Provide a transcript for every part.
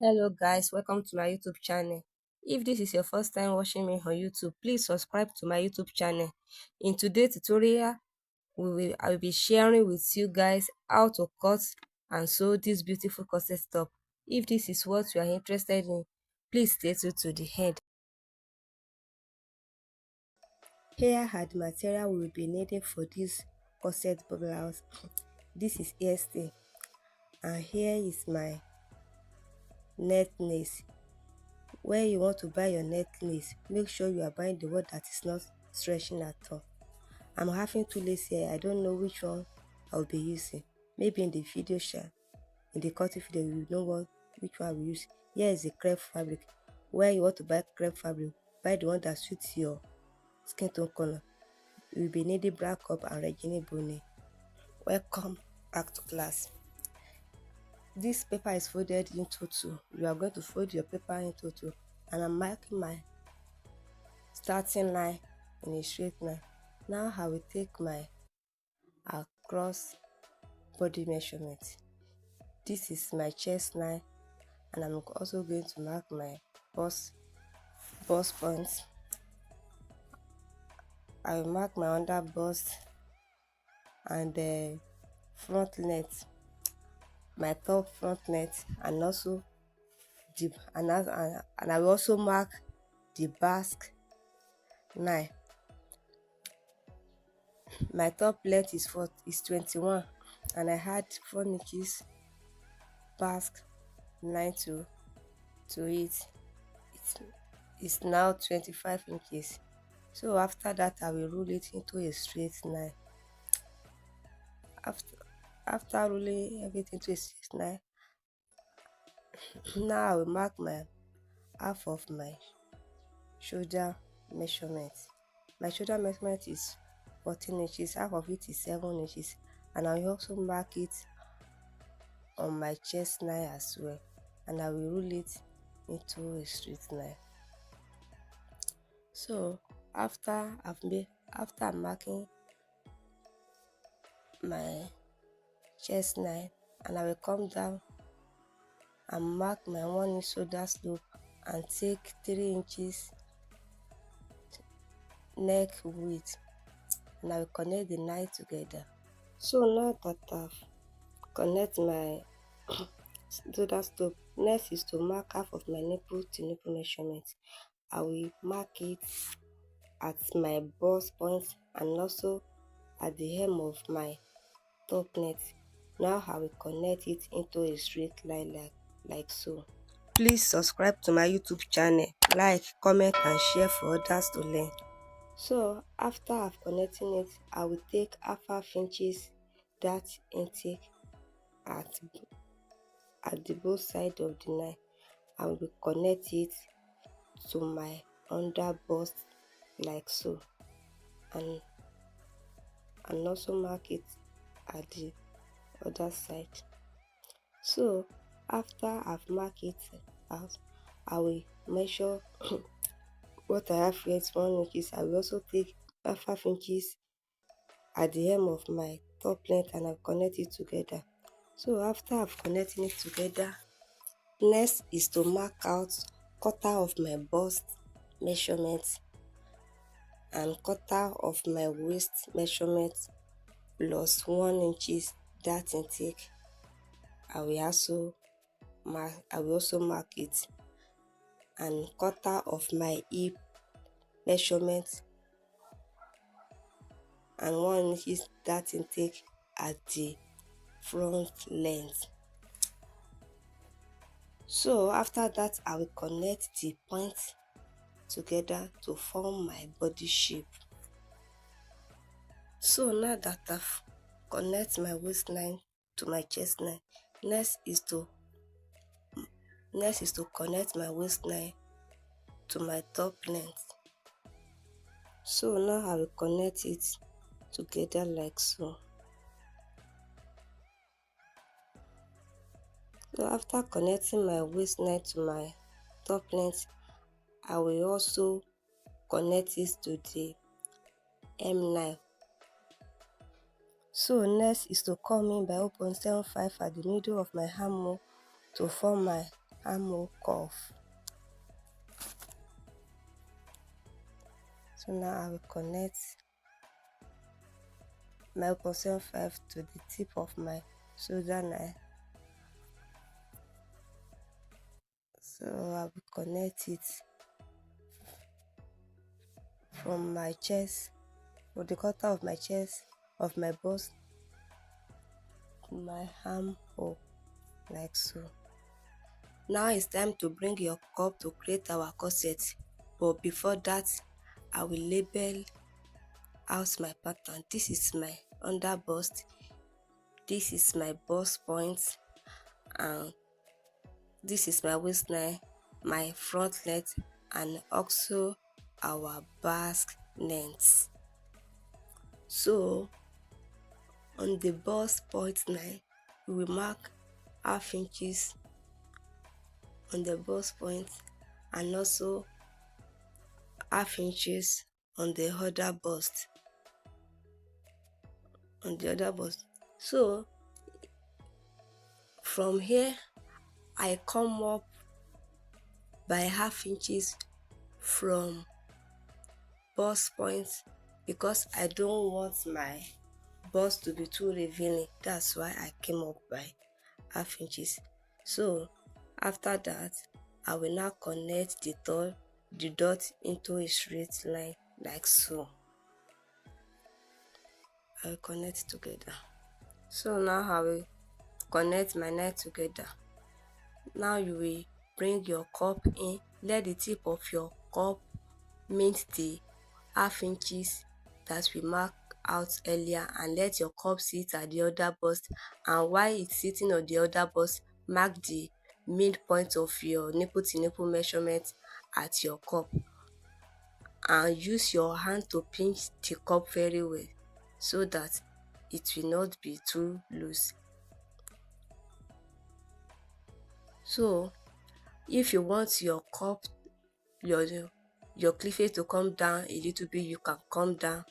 Hello guys, welcome to my YouTube channel. If this is your first time watching me on YouTube, please subscribe to my YouTube channel. In today's tutorial, I will be sharing with you guys how to cut and sew this beautiful corset top. If this is what you are interested in, please stay tuned to the end. Here are the material we will be needing for this corset blouse. This is hairstay, and here is my net nails. When you want to buy your necklace, make sure you are buying the one that is not stretching at all. I'm having two laces here. I don't know which one I'll be using. Maybe in the video share, in the cutting video, you know which one I will use. Here is the crepe fabric. When you want to buy crepe fabric, buy the one that suits your skin tone color. You will be needing black cup and Regine Bonnet. Welcome back to class. This paper is folded into two. You are going to fold your paper into two, and I'm marking my starting line in a straight line. Now I will take my across body measurement. This is my chest line, and I'm also going to mark my bust points. I will mark my under bust and the front net, my top front net, and also the and I will also mark the basque line. My top length is 21, and I had 4 inches basque line to it. It's now 25 inches. So after that, I will roll it into a straight line. After rolling everything to a straight line, now I will mark my half of my shoulder measurement. My shoulder measurement is 14 inches, half of it is 7 inches, and I will also mark it on my chest line as well, and I will roll it into a straight line. So after I'm marking my chest line, and I will come down and mark my 1 inch shoulder slope and take 3 inches neck width, and I will connect the line together. So now that I've connect my shoulder slope, next is to mark half of my nipple to nipple measurement. I will mark it at my bust point and also at the hem of my top net. Now I will connect it into a straight line like so. Please subscribe to my YouTube channel, like, comment and share for others to learn. So after I've connecting it, I will take half inches that intake at the both side of the line. I will connect it to my under bust like so, and also mark it at the other side. So after I've marked it out, I will measure what I have here is 1 inches. I will also take half inches at the hem of my top length, and I'll connect it together. So after I've connected it together, next is to mark out quarter of my bust measurement and quarter of my waist measurement plus 1 inches that intake. I will also mark it, and quarter of my hip measurement and 1 inch that intake at the front length. So after that, I will connect the points together to form my body shape. So now that I've connect my waistline to my chest line, next is to connect my waistline to my top length. So now I will connect it together like so. So after connecting my waistline to my top length, I will also connect it to the hemline. So next is to come in by 0.75 at the middle of my armhole to form my armhole cuff. So now I will connect my 0.75 to the tip of my shoulder knife. So I will connect it from my chest, or the corner of my chest, of my bust, to my armhole, like so. Now it's time to bring your cup to create our corset, but before that, I will label out my pattern. This is my under bust, this is my bust point, and this is my waistline, my front length, and also our back length. So on the bust point line, we will mark half inches on the bust point and also half inches on the other bust. So from here I come up by half inches from bust point because I don't want my bust to be too revealing. That's why I came up by half inches. So after that, I will now connect the dot into a straight line, like so. I will connect together. So now I will connect my knife together. Now you will bring your cup in, let the tip of your cup meet the half inches that we marked out earlier, and let your cup sit at the other bust, and while it's sitting on the other bust, mark the midpoint of your nipple to nipple measurement at your cup, and use your hand to pinch the cup very well so that it will not be too loose. So if you want your cup, your cleavage to come down a little bit, you can come down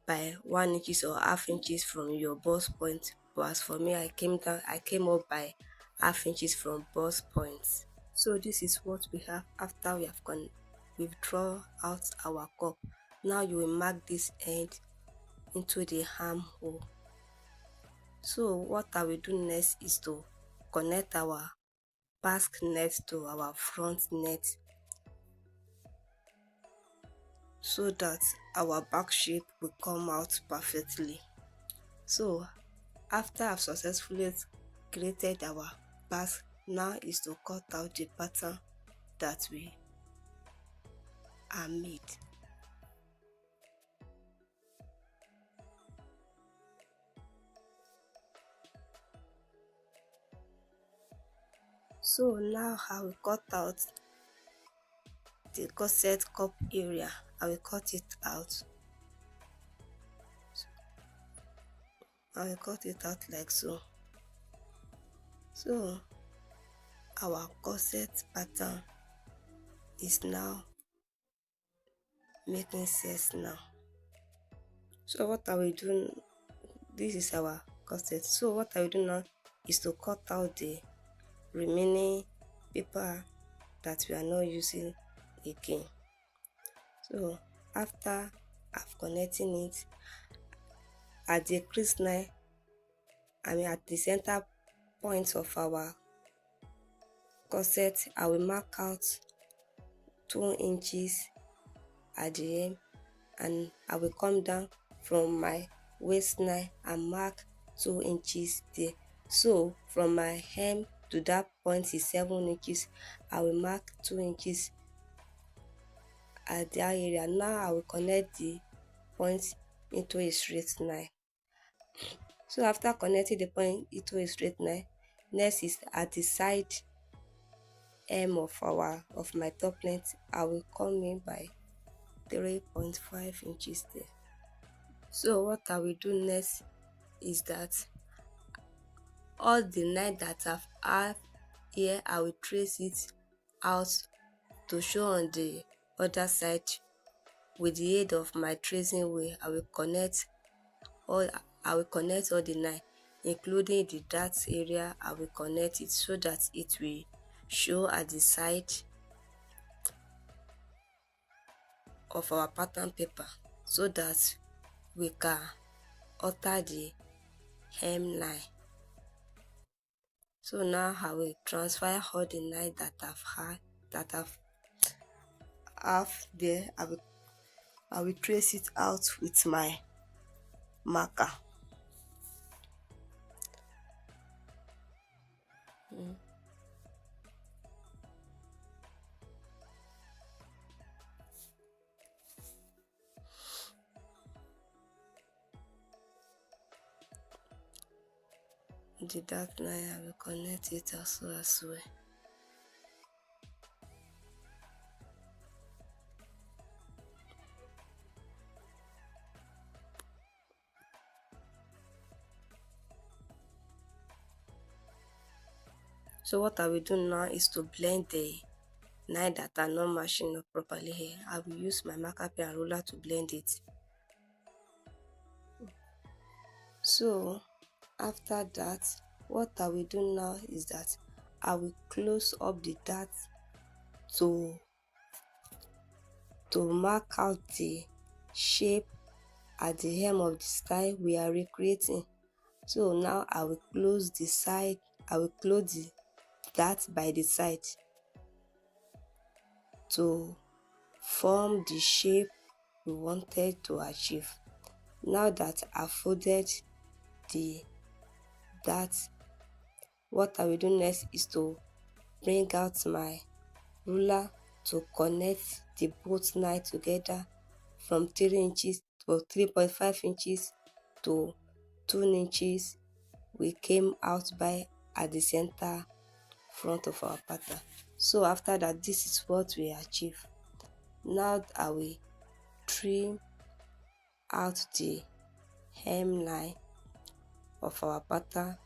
by 1 inches or half inches from your bust point. But as for me, I came up by half inches from bust points. So this is what we have after we've drawn out our cup. Now you will mark this end into the armhole. So what I will do next is to connect our back net to our front net, so that our back shape will come out perfectly. So after I've successfully created our back, now is to cut out the pattern that we are made. So now I will cut out the corset cup area. I will cut it out. I will cut it out like so. So our corset pattern is now making sense now. So what I will do, this is our corset. So what I will do now is to cut out the remaining paper that we are not using again. So after I've connecting it at the crease line, at the center point of our corset, I will mark out 2 inches at the hem, and I will come down from my waistline and mark 2 inches there. So from my hem to that point is 7 inches. I will mark 2 inches at that area. Now I will connect the point into a straight line. So after connecting the point into a straight line, next is at the side hem of my top length. I will come in by 3.5 inches there. So what I will do next is that all the line that I've had here, I will trace it out to show on the other side. With the aid of my tracing wheel, I will connect all the line, including the dart area. I will connect it so that it will show at the side of our pattern paper so that we can alter the hemline. So now I will transfer all the line that I've had, that I've have there. I will trace it out with my marker. The dark line, I will connect it also as well. So what I will do now is to blend the line that are not matching up properly here. I will use my marker pen and ruler to blend it. So after that, what I will do now is that I will close up the dart to mark out the shape at the hem of the style we are recreating. So now I will close the side, I will close the dart by the side to form the shape we wanted to achieve. Now that I've folded the dart, what I will do next is to bring out my ruler to connect the both line together from 3 inches or 3.5 inches to 2 inches we came out by at the center front of our pattern. So after that, this is what we achieve. Now I will trim out the hemline of our pattern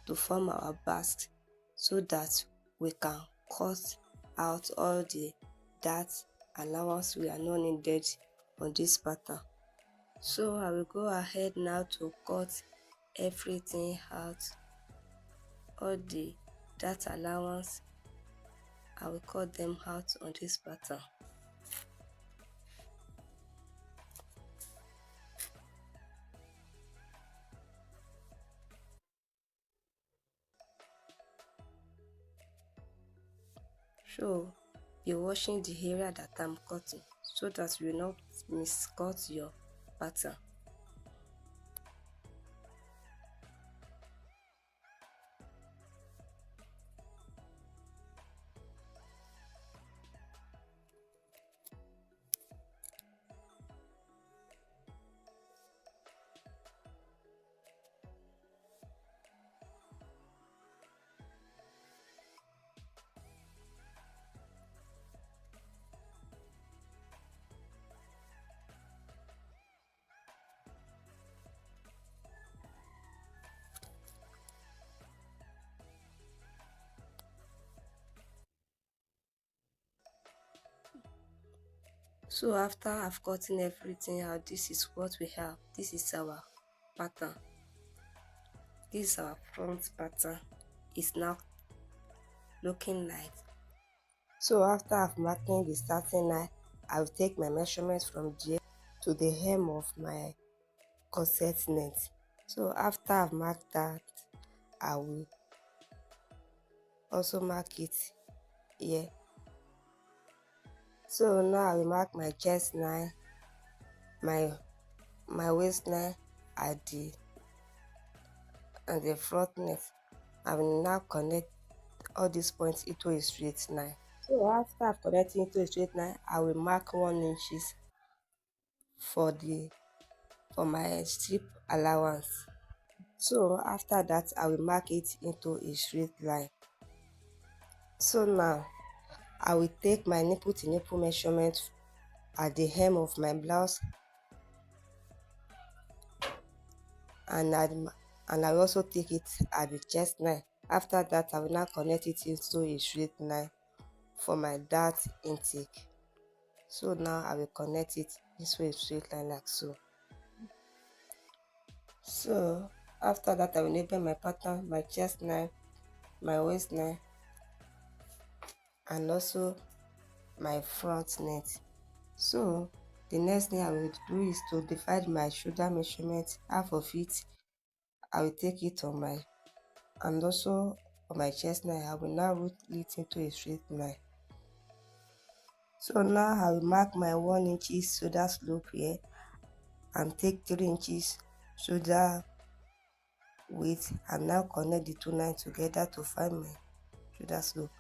to form our basque so that we can cut out all the dart allowance we are not needed on this pattern. So I will go ahead now to cut everything out, all the dart allowance, I will cut them out on this pattern. So be watching the area that I'm cutting so that you will not miscut your pattern. So after I've gotten everything out, this is what we have. This is our pattern. This is our front pattern. It's now looking like. So after I've marking the starting line, I'll take my measurements from there to the hem of my corset net. So after I've marked that, I will also mark it here. So now I will mark my chest line, my waistline at the front net. I will now connect all these points into a straight line. So after I've connected into a straight line, I will mark 1 inches for my strip allowance. So after that, I will mark it into a straight line. So now I will take my nipple to nipple measurement at the hem of my blouse, and I will also take it at the chest line. After that, I will now connect it into a straight line for my dart intake. So now I will connect it into a straight line like so. So after that, I will label my pattern, my chest line, my waistline, and also my front neck. So the next thing I will do is to divide my shoulder measurement. Half of it I will take it on my, and also on my chest line. I will now root it into a straight line. So now I will mark my 1 inches shoulder slope here and take 3 inches shoulder width, and now connect the two lines together to find my shoulder slope.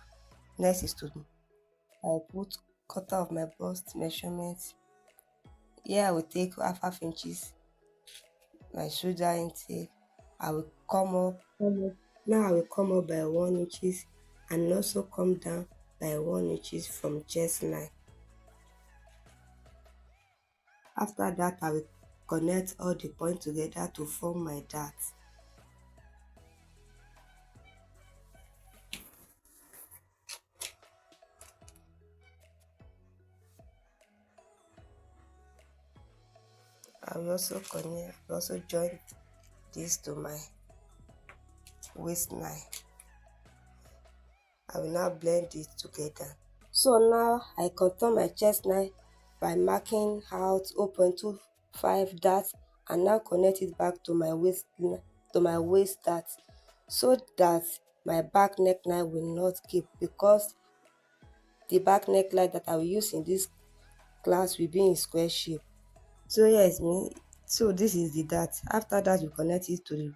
Next is to I put quarter of my bust measurement. Here I will take half inches my shoulder intake. I will come up. Now I will come up by 1 inches and also come down by 1 inches from chest line. After that, I will connect all the points together to form my dart. I will also join this to my waistline. I will now blend it together. So now I contour my chest line by marking out 0.25 dart and now connect it back to my waist dart, so that my back neckline will not keep, because the back neckline that I will use in this class will be in square shape. So yes, so this is the dart. After that, you connect it to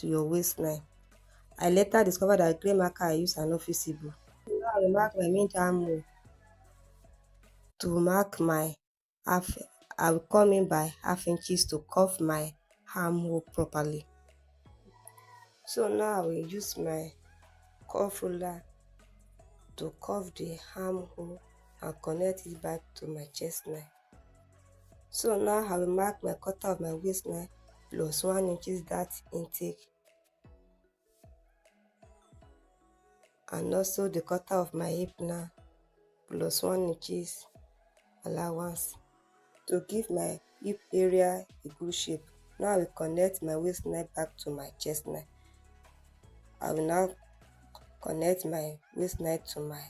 your waistline. I later discovered that grey marker I use are not feasible. Now I will mark my mid armhole. To mark my half, I will come in by half inches to curve my armhole properly. So now I will use my curve ruler to curve the armhole and connect it back to my chest line. So now I will mark my quarter of my waistline plus 1 inches dart intake, and also the quarter of my hip now plus 1 inches allowance to give my hip area a good shape. Now I will connect my waistline back to my chest line. I will now connect my waistline to my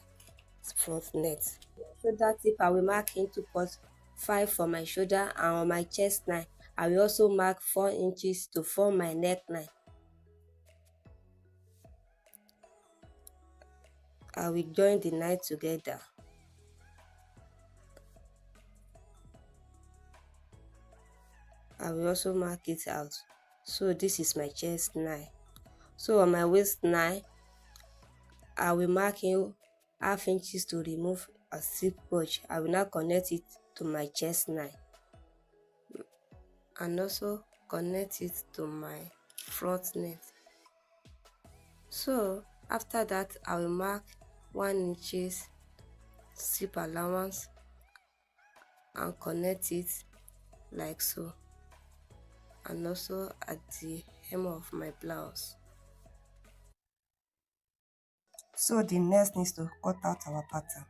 front neck. Shoulder tip, I will mark into 5 for my shoulder, and on my chest line I will also mark 4 inches to form my neckline. I will join the line together. I will also mark it out. So this is my chest line. So on my waist line, I will mark in half inches to remove a zip pouch. I will now connect it to my chest line and also connect it to my front neck. So after that, I will mark 1 inches zip allowance and connect it like so, and also at the hem of my blouse. So the next needs to cut out our pattern.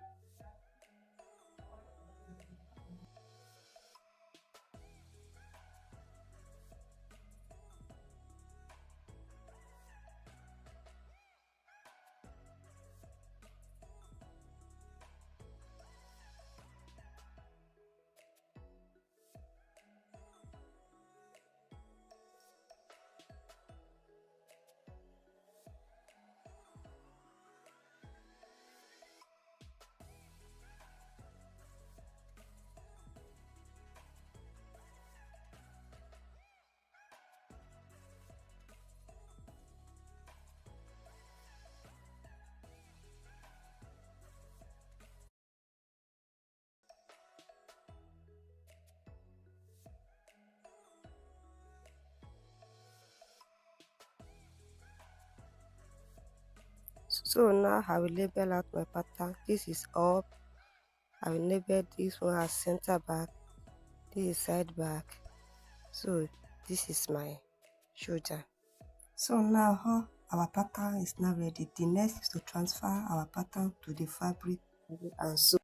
So now I will label out my pattern. This is up. I will label this one as center back. This is side back. So this is my shoulder. So now our pattern is now ready. The next is to transfer our pattern to the fabric and sew.